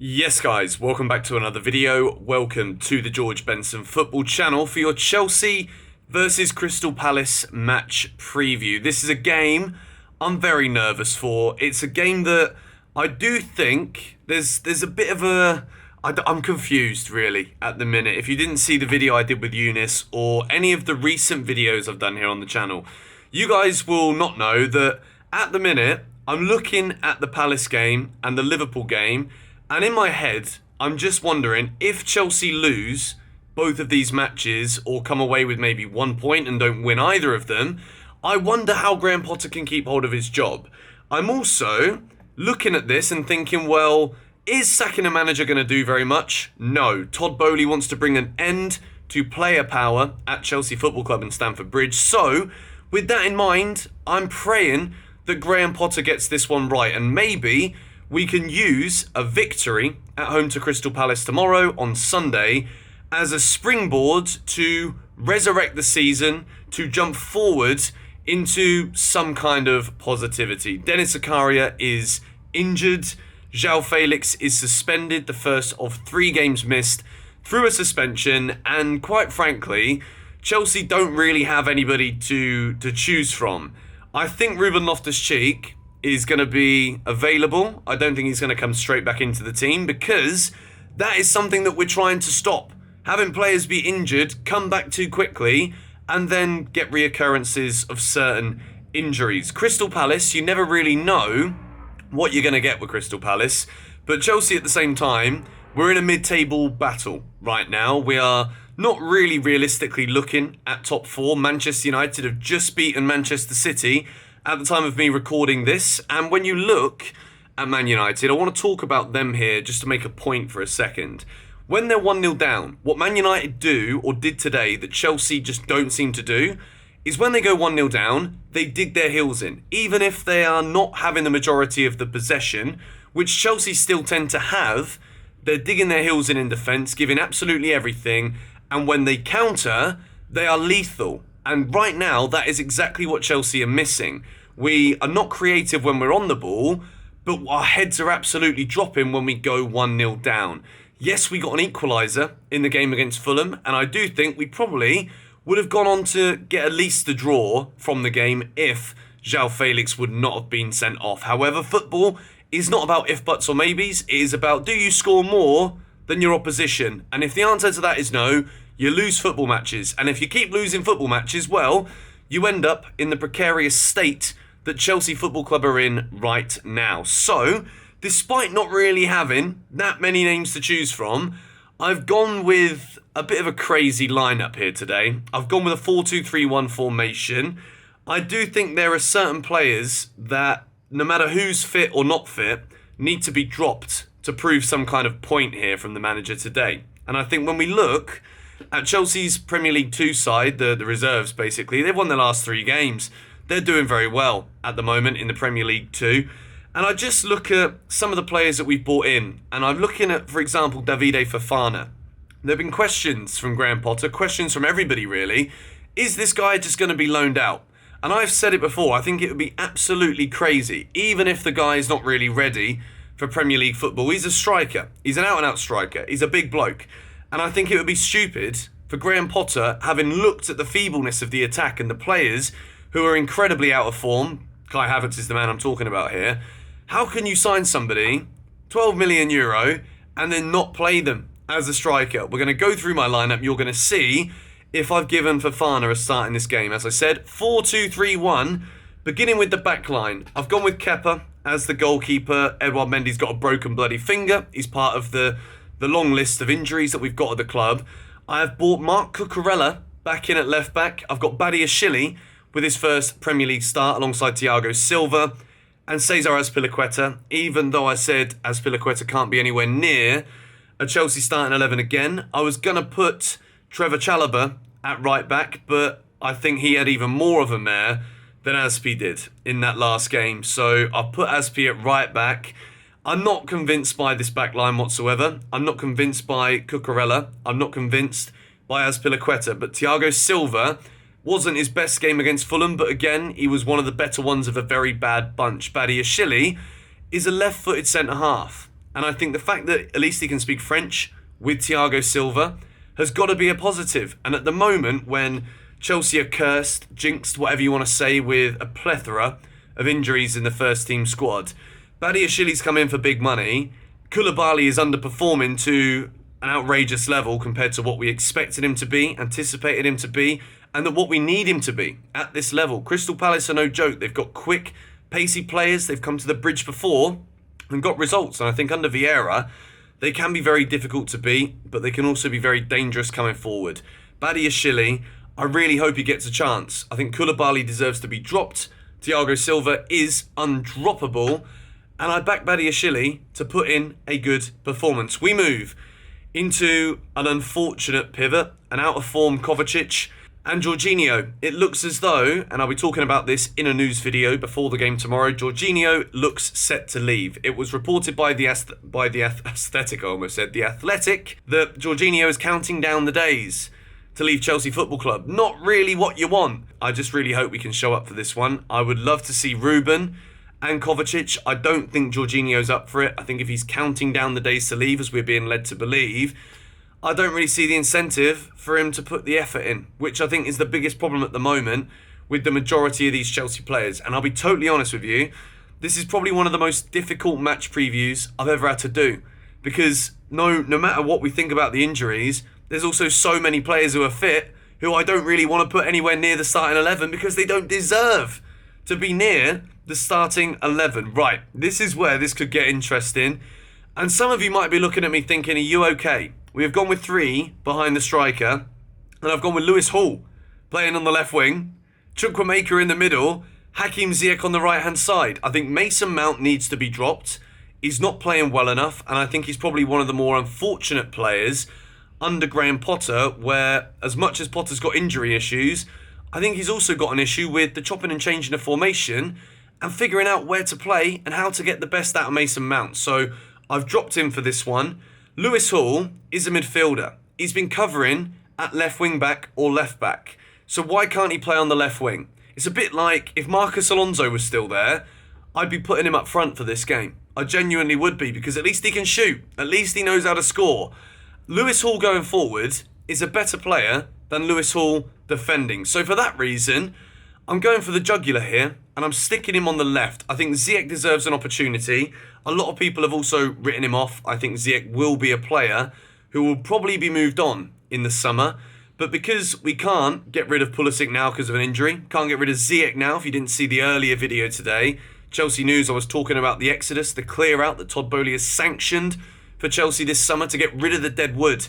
Yes guys, welcome back to another video. Welcome to the George Benson football channel for your Chelsea versus Crystal Palace match preview. This is a game I'm very nervous for. It's a game that I do think there's a bit of I'm confused really at the minute. If you didn't see the video I did with Eunice or any of the recent videos I've done here on the channel, you guys will not know that at the minute I'm looking at the Palace game and the Liverpool game, and in my head, I'm just wondering if Chelsea lose both of these matches or come away with maybe 1 point and don't win either of them, I wonder how Graham Potter can keep hold of his job. I'm also looking at this and thinking, well, is sacking a manager going to do very much? No. Todd Boehly wants to bring an end to player power at Chelsea Football Club in Stamford Bridge. So, with that in mind, I'm praying that Graham Potter gets this one right, and maybe we can use a victory at home to Crystal Palace tomorrow on Sunday as a springboard to resurrect the season, to jump forward into some kind of positivity. Dennis Zakaria is injured. João Felix is suspended, the first of 3 games missed through a suspension, and quite frankly, Chelsea don't really have anybody to choose from. I think Ruben Loftus-Cheek is going to be available. I don't think he's going to come straight back into the team because that is something that we're trying to stop. Having players be injured, come back too quickly, and then get reoccurrences of certain injuries. Crystal Palace, you never really know what you're going to get with Crystal Palace, but Chelsea at the same time, we're in a mid-table battle right now. We are not really realistically looking at top 4. Manchester United have just beaten Manchester City at the time of me recording this, and when you look at Man United, I want to talk about them here just to make a point for a second. When they're 1-0 down, what Man United do, or did today, that Chelsea just don't seem to do, is when they go 1-0 down, they dig their heels in. Even if they are not having the majority of the possession, which Chelsea still tend to have, they're digging their heels in defence, giving absolutely everything, and when they counter, they are lethal. And right now, that is exactly what Chelsea are missing. We are not creative when we're on the ball, but our heads are absolutely dropping when we go 1-0 down. Yes, we got an equaliser in the game against Fulham, and I do think we probably would have gone on to get at least the draw from the game if João Felix would not have been sent off. However, football is not about if, buts or maybes. It is about, do you score more than your opposition? And if the answer to that is no, you lose football matches. And if you keep losing football matches, well, you end up in the precarious state that Chelsea Football Club are in right now. So, despite not really having that many names to choose from, I've gone with a bit of a crazy lineup here today. I've gone with a 4-2-3-1 formation. I do think there are certain players that, no matter who's fit or not fit, need to be dropped to prove some kind of point here from the manager today. And I think when we look at Chelsea's Premier League 2 side, the reserves basically, they've won their last 3 games. They're doing very well at the moment in the Premier League 2. And I just look at some of the players that we've brought in, and I'm looking at, for example, Davide Fofana. There have been questions from Graham Potter, questions from everybody really. Is this guy just going to be loaned out? And I've said it before, I think it would be absolutely crazy, even if the guy is not really ready for Premier League football. He's a striker. He's an out-and-out striker. He's a big bloke. And I think it would be stupid for Graham Potter, having looked at the feebleness of the attack and the players who are incredibly out of form. Kai Havertz is the man I'm talking about here. How can you sign somebody, €12 million, and then not play them as a striker? We're going to go through my lineup. You're going to see if I've given Fofana a start in this game. As I said, 4-2-3-1, beginning with the back line. I've gone with Kepa as the goalkeeper. Edouard Mendy's got a broken bloody finger. He's part of the long list of injuries that we've got at the club. I have brought Marc Cucurella back in at left back. I've got Badiashile with his first Premier League start alongside Thiago Silva and Cesar Azpilicueta, even though I said Azpilicueta can't be anywhere near a Chelsea starting 11 again. I was going to put Trevor Chalobah at right back, but I think he had even more of a mare than Azpi did in that last game. So I've put Azpi at right back. I'm not convinced by this back line whatsoever. I'm not convinced by Cucurella. I'm not convinced by Azpilicueta. But Thiago Silva wasn't his best game against Fulham, but again, he was one of the better ones of a very bad bunch. Badiashile is a left-footed centre-half. And I think the fact that at least he can speak French with Thiago Silva has got to be a positive. And at the moment, when Chelsea are cursed, jinxed, whatever you want to say, with a plethora of injuries in the first team squad, Badiashili's come in for big money. Koulibaly is underperforming to an outrageous level compared to what we expected him to be, anticipated him to be, and that what we need him to be at this level. Crystal Palace are no joke. They've got quick, pacey players. They've come to the bridge before and got results. And I think under Vieira, they can be very difficult to beat, but they can also be very dangerous coming forward. Badiashile, I really hope he gets a chance. I think Koulibaly deserves to be dropped. Thiago Silva is undroppable. And I back Badiashile to put in a good performance. We move into an unfortunate pivot, an out-of-form Kovacic and Jorginho. It looks as though, and I'll be talking about this in a news video before the game tomorrow, Jorginho looks set to leave. It was reported by the Athletic, that Jorginho is counting down the days to leave Chelsea Football Club. Not really what you want. I just really hope we can show up for this one. I would love to see Ruben and Kovacic. I don't think Jorginho's up for it. I think if he's counting down the days to leave, as we're being led to believe, I don't really see the incentive for him to put the effort in, which I think is the biggest problem at the moment with the majority of these Chelsea players. And I'll be totally honest with you, this is probably one of the most difficult match previews I've ever had to do, because no matter what we think about the injuries, there's also so many players who are fit who I don't really want to put anywhere near the starting 11 because they don't deserve to be near the starting 11. Right, this is where this could get interesting. And some of you might be looking at me thinking, are you okay? We have gone with 3 behind the striker. And I've gone with Lewis Hall playing on the left wing. Chukwuemeka in the middle. Hakim Ziyech on the right-hand side. I think Mason Mount needs to be dropped. He's not playing well enough. And I think he's probably one of the more unfortunate players under Graham Potter, where as much as Potter's got injury issues, I think he's also got an issue with the chopping and changing of formation and figuring out where to play and how to get the best out of Mason Mount. So I've dropped him for this one. Lewis Hall is a midfielder. He's been covering at left wing back or left back. So why can't he play on the left wing? It's a bit like if Marcus Alonso was still there, I'd be putting him up front for this game. I genuinely would be, because at least he can shoot. At least he knows how to score. Lewis Hall going forward is a better player than Lewis Hall defending. So for that reason, I'm going for the jugular here, and I'm sticking him on the left. I think Ziyech deserves an opportunity. A lot of people have also written him off. I think Ziyech will be a player who will probably be moved on in the summer. But because we can't get rid of Pulisic now because of an injury, can't get rid of Ziyech now, if you didn't see the earlier video today, Chelsea News, I was talking about the exodus, the clear out that Todd Boehly has sanctioned for Chelsea this summer to get rid of the dead wood.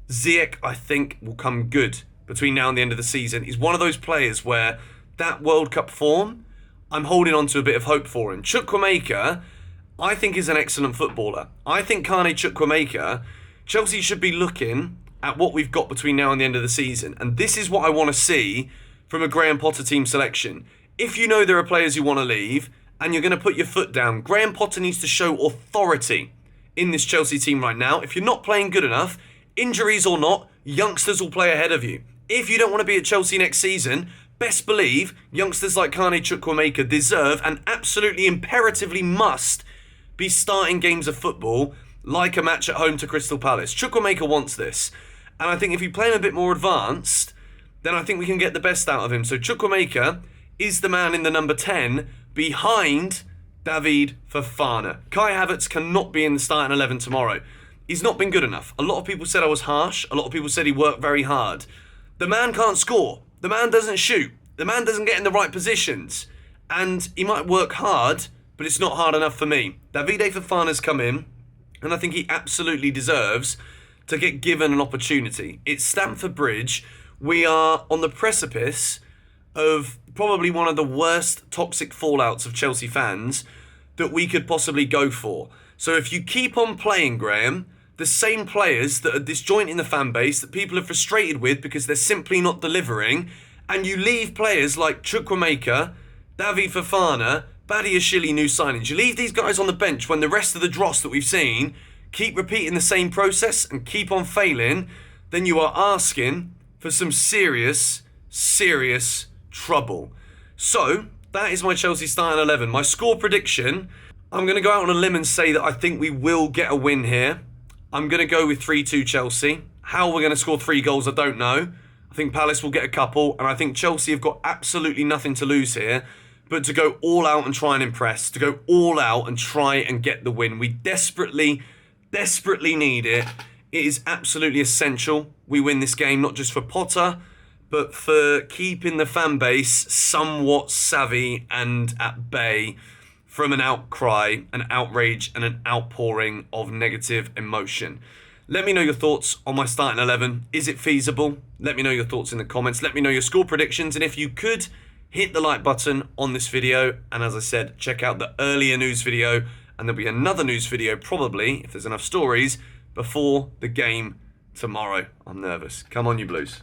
Ziyech, I think, will come good between now and the end of the season. He's one of those players where that World Cup form, I'm holding on to a bit of hope for him. Chukwuemeka, I think, is an excellent footballer. I think Kane Chukwuemeka, Chelsea should be looking at what we've got between now and the end of the season. And this is what I want to see from a Graham Potter team selection. If you know there are players you want to leave and you're going to put your foot down, Graham Potter needs to show authority in this Chelsea team right now. If you're not playing good enough, injuries or not, youngsters will play ahead of you. If you don't want to be at Chelsea next season, best believe youngsters like Kane Chukwuemeka deserve and absolutely imperatively must be starting games of football like a match at home to Crystal Palace. Chukwuemeka wants this. And I think if you play him a bit more advanced, then I think we can get the best out of him. So Chukwuemeka is the man in the number 10 behind David Fofana. Kai Havertz cannot be in the starting 11 tomorrow. He's not been good enough. A lot of people said I was harsh. A lot of people said he worked very hard. The man can't score. The man doesn't shoot. The man doesn't get in the right positions. And he might work hard, but it's not hard enough for me. Davide Fofana's come in, and I think he absolutely deserves to get given an opportunity. It's Stamford Bridge. We are on the precipice of probably one of the worst toxic fallouts of Chelsea fans that we could possibly go for. So if you keep on playing, Graham, the same players that are disjointing the fan base, that people are frustrated with because they're simply not delivering, and you leave players like Chukwuemeka, David Fofana, Badiashile, new signings, you leave these guys on the bench when the rest of the dross that we've seen keep repeating the same process and keep on failing, then you are asking for some serious trouble. So, that is my Chelsea starting 11. My score prediction, I'm going to go out on a limb and say that I think we will get a win here. I'm going to go with 3-2 Chelsea. How we're going to score 3 goals, I don't know. I think Palace will get a couple, and I think Chelsea have got absolutely nothing to lose here, but to go all out and try and impress, to go all out and try and get the win. We desperately, desperately need it. It is absolutely essential we win this game, not just for Potter, but for keeping the fan base somewhat savvy and at bay from an outcry, an outrage, and an outpouring of negative emotion. Let me know your thoughts on my starting 11. Is it feasible? Let me know your thoughts in the comments. Let me know your score predictions. And if you could, hit the like button on this video. And as I said, check out the earlier news video. And there'll be another news video, probably, if there's enough stories, before the game tomorrow. I'm nervous. Come on, you Blues.